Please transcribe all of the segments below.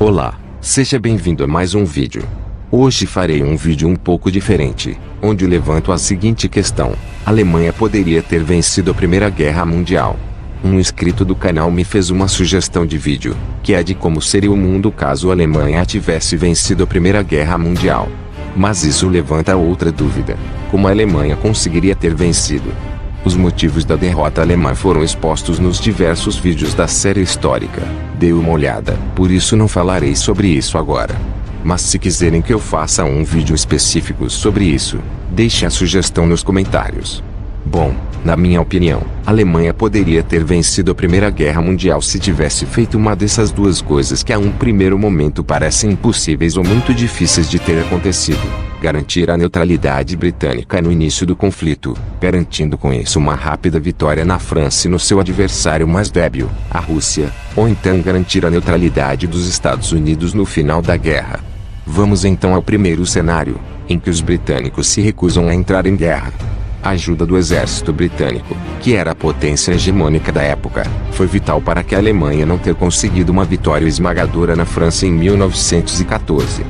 Olá, seja bem-vindo a mais um vídeo. Hoje farei um vídeo um pouco diferente, onde levanto a seguinte questão: a Alemanha poderia ter vencido a Primeira Guerra Mundial? Um inscrito do canal me fez uma sugestão de vídeo, que é de como seria o mundo caso a Alemanha tivesse vencido a Primeira Guerra Mundial. Mas isso levanta outra dúvida: como a Alemanha conseguiria ter vencido? Os motivos da derrota alemã foram expostos nos diversos vídeos da série histórica. Dê uma olhada, por isso não falarei sobre isso agora. Mas se quiserem que eu faça um vídeo específico sobre isso, deixe a sugestão nos comentários. Bom, na minha opinião, a Alemanha poderia ter vencido a Primeira Guerra Mundial se tivesse feito uma dessas duas coisas que a um primeiro momento parecem impossíveis ou muito difíceis de ter acontecido: garantir a neutralidade britânica no início do conflito, garantindo com isso uma rápida vitória na França e no seu adversário mais débil, a Rússia, ou então garantir a neutralidade dos Estados Unidos no final da guerra. Vamos então ao primeiro cenário, em que os britânicos se recusam a entrar em guerra. A ajuda do exército britânico, que era a potência hegemônica da época, foi vital para que a Alemanha não ter conseguido uma vitória esmagadora na França em 1914.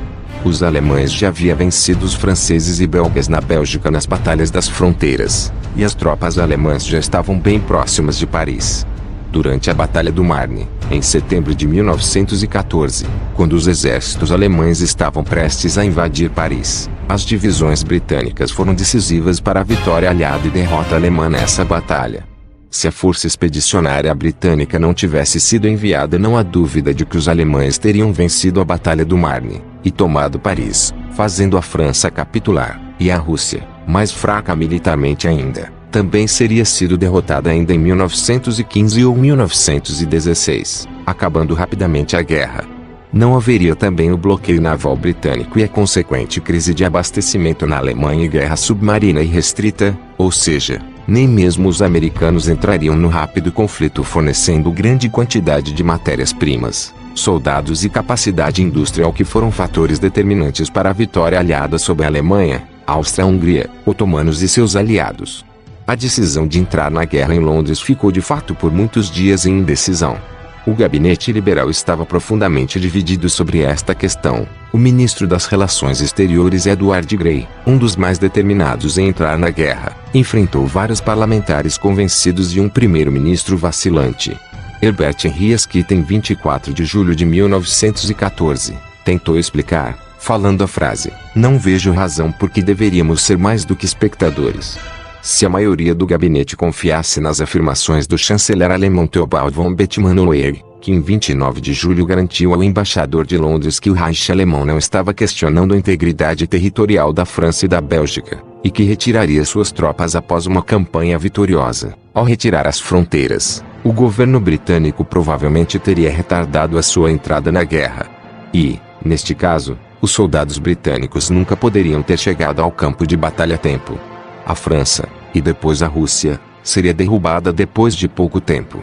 Os alemães já haviam vencido os franceses e belgas na Bélgica nas batalhas das fronteiras, e as tropas alemãs já estavam bem próximas de Paris. Durante a Batalha do Marne, em setembro de 1914, quando os exércitos alemães estavam prestes a invadir Paris, as divisões britânicas foram decisivas para a vitória aliada e derrota alemã nessa batalha. Se a força expedicionária britânica não tivesse sido enviada, não há dúvida de que os alemães teriam vencido a Batalha do Marne, e tomado Paris, fazendo a França capitular, e a Rússia, mais fraca militarmente ainda, também seria sido derrotada ainda em 1915 ou 1916, acabando rapidamente a guerra. Não haveria também o bloqueio naval britânico e a consequente crise de abastecimento na Alemanha e guerra submarina irrestrita, ou seja, nem mesmo os americanos entrariam no rápido conflito fornecendo grande quantidade de matérias-primas, soldados e capacidade industrial que foram fatores determinantes para a vitória aliada sobre a Alemanha, Áustria-Hungria, otomanos e seus aliados. A decisão de entrar na guerra em Londres ficou de fato por muitos dias em indecisão. O gabinete liberal estava profundamente dividido sobre esta questão. O ministro das Relações Exteriores Edward Grey, um dos mais determinados em entrar na guerra, enfrentou vários parlamentares convencidos e um primeiro-ministro vacilante. Herbert Henry Asquith, em 24 de julho de 1914, tentou explicar, falando a frase: "Não vejo razão por que deveríamos ser mais do que espectadores." Se a maioria do gabinete confiasse nas afirmações do chanceler alemão Theobald von Bethmann-Hoyer, que em 29 de julho garantiu ao embaixador de Londres que o Reich alemão não estava questionando a integridade territorial da França e da Bélgica, e que retiraria suas tropas após uma campanha vitoriosa, ao retirar as fronteiras, o governo britânico provavelmente teria retardado a sua entrada na guerra. E, neste caso, os soldados britânicos nunca poderiam ter chegado ao campo de batalha a tempo. A França, e depois a Rússia, seria derrubada depois de pouco tempo.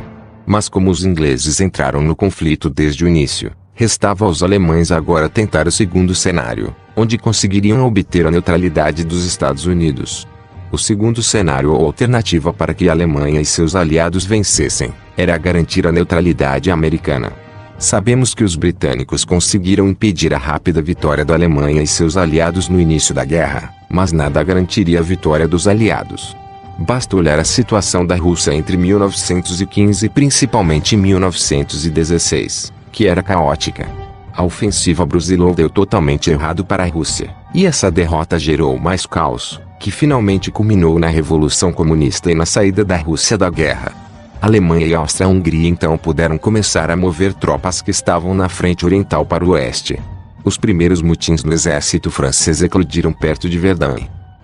Mas como os ingleses entraram no conflito desde o início, restava aos alemães agora tentar o segundo cenário, onde conseguiriam obter a neutralidade dos Estados Unidos. O segundo cenário ou alternativa para que a Alemanha e seus aliados vencessem, era garantir a neutralidade americana. Sabemos que os britânicos conseguiram impedir a rápida vitória da Alemanha e seus aliados no início da guerra, mas nada garantiria a vitória dos aliados. Basta olhar a situação da Rússia entre 1915 e principalmente 1916, que era caótica. A ofensiva Brusilov deu totalmente errado para a Rússia, e essa derrota gerou mais caos, que finalmente culminou na Revolução Comunista e na saída da Rússia da guerra. A Alemanha e a Áustria-Hungria então puderam começar a mover tropas que estavam na frente oriental para o oeste. Os primeiros motins do exército francês eclodiram perto de Verdun.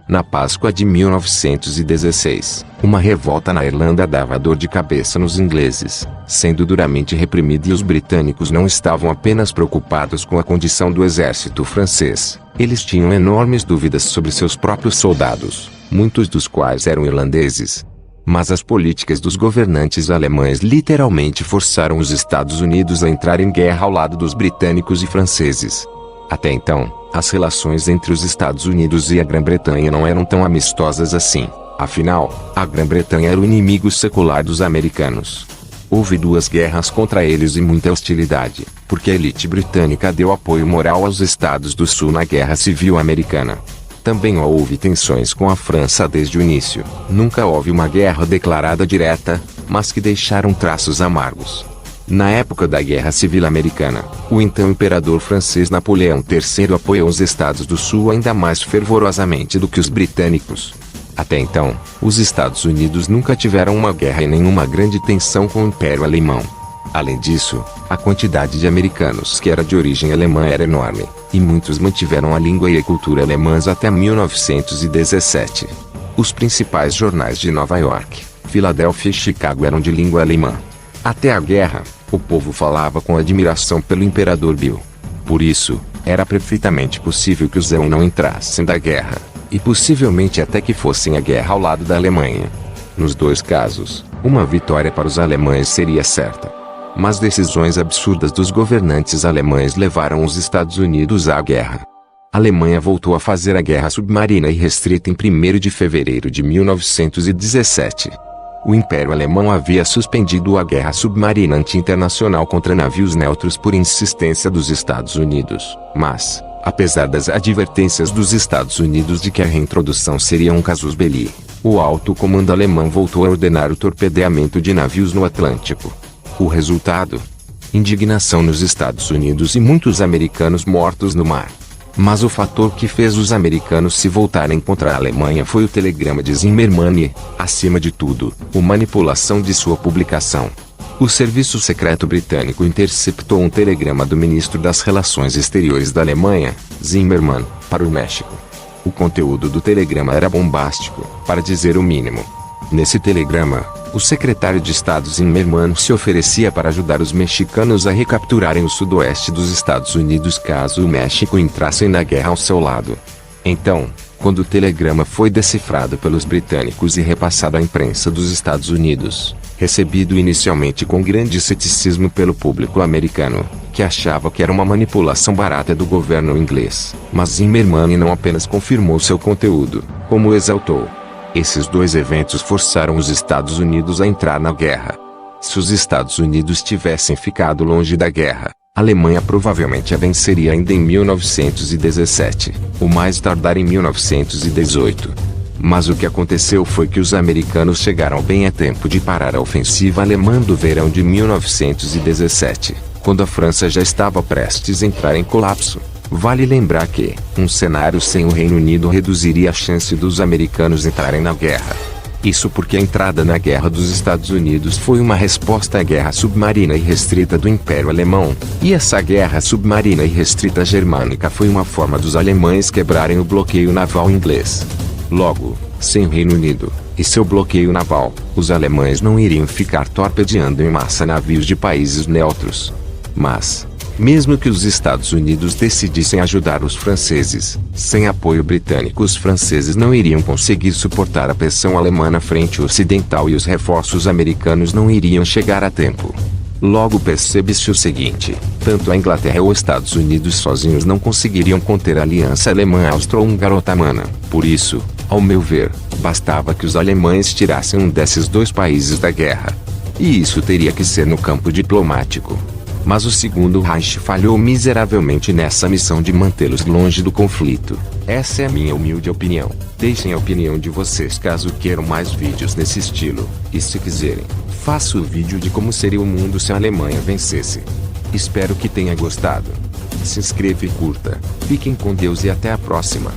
Na Páscoa de 1916, uma revolta na Irlanda dava dor de cabeça nos ingleses, sendo duramente reprimida, e os britânicos não estavam apenas preocupados com a condição do exército francês, eles tinham enormes dúvidas sobre seus próprios soldados, muitos dos quais eram irlandeses. Mas as políticas dos governantes alemães literalmente forçaram os Estados Unidos a entrar em guerra ao lado dos britânicos e franceses. Até então, as relações entre os Estados Unidos e a Grã-Bretanha não eram tão amistosas assim. Afinal, a Grã-Bretanha era o inimigo secular dos americanos. Houve 2 guerras contra eles e muita hostilidade, porque a elite britânica deu apoio moral aos Estados do Sul na Guerra Civil Americana. Também houve tensões com a França desde o início. Nunca houve uma guerra declarada direta, mas que deixaram traços amargos. Na época da Guerra Civil Americana, o então imperador francês Napoleão III apoiou os Estados do Sul ainda mais fervorosamente do que os britânicos. Até então, os Estados Unidos nunca tiveram uma guerra e nenhuma grande tensão com o Império Alemão. Além disso, a quantidade de americanos que era de origem alemã era enorme, e muitos mantiveram a língua e a cultura alemãs até 1917. Os principais jornais de Nova York, Filadélfia e Chicago eram de língua alemã. Até a guerra, o povo falava com admiração pelo imperador Bill. Por isso, era perfeitamente possível que os alemães não entrassem da guerra, e possivelmente até que fossem à guerra ao lado da Alemanha. Nos 2 casos, uma vitória para os alemães seria certa. Mas decisões absurdas dos governantes alemães levaram os Estados Unidos à guerra. A Alemanha voltou a fazer a guerra submarina irrestrita em 1º de fevereiro de 1917. O Império Alemão havia suspendido a guerra submarina anti-internacional contra navios neutros por insistência dos Estados Unidos, mas, apesar das advertências dos Estados Unidos de que a reintrodução seria um casus belli, o alto comando alemão voltou a ordenar o torpedeamento de navios no Atlântico. O resultado? Indignação nos Estados Unidos e muitos americanos mortos no mar. Mas o fator que fez os americanos se voltarem contra a Alemanha foi o telegrama de Zimmermann e, acima de tudo, a manipulação de sua publicação. O Serviço Secreto Britânico interceptou um telegrama do ministro das Relações Exteriores da Alemanha, Zimmermann, para o México. O conteúdo do telegrama era bombástico, para dizer o mínimo. Nesse telegrama, o secretário de Estado Zimmermann se oferecia para ajudar os mexicanos a recapturarem o sudoeste dos Estados Unidos caso o México entrasse na guerra ao seu lado. Então, quando o telegrama foi decifrado pelos britânicos e repassado à imprensa dos Estados Unidos, recebido inicialmente com grande ceticismo pelo público americano, que achava que era uma manipulação barata do governo inglês, mas Zimmermann não apenas confirmou seu conteúdo, como exaltou. Esses 2 eventos forçaram os Estados Unidos a entrar na guerra. Se os Estados Unidos tivessem ficado longe da guerra, a Alemanha provavelmente a venceria ainda em 1917, ou mais tardar em 1918. Mas o que aconteceu foi que os americanos chegaram bem a tempo de parar a ofensiva alemã do verão de 1917, quando a França já estava prestes a entrar em colapso. Vale lembrar que, um cenário sem o Reino Unido reduziria a chance dos americanos entrarem na guerra. Isso porque a entrada na guerra dos Estados Unidos foi uma resposta à guerra submarina irrestrita do Império Alemão, e essa guerra submarina irrestrita germânica foi uma forma dos alemães quebrarem o bloqueio naval inglês. Logo, sem o Reino Unido e seu bloqueio naval, os alemães não iriam ficar torpedeando em massa navios de países neutros. Mas, mesmo que os Estados Unidos decidissem ajudar os franceses, sem apoio britânico os franceses não iriam conseguir suportar a pressão alemã na frente ocidental e os reforços americanos não iriam chegar a tempo. Logo percebe-se o seguinte, tanto a Inglaterra ou os Estados Unidos sozinhos não conseguiriam conter a aliança alemã-austro-húngaro-otomana. Por isso, ao meu ver, bastava que os alemães tirassem um desses 2 países da guerra. E isso teria que ser no campo diplomático. Mas o Segundo Reich falhou miseravelmente nessa missão de mantê-los longe do conflito. Essa é a minha humilde opinião. Deixem a opinião de vocês caso queiram mais vídeos nesse estilo. E se quiserem, faço o vídeo de como seria o mundo se a Alemanha vencesse. Espero que tenha gostado. Se inscreva e curta. Fiquem com Deus e até a próxima.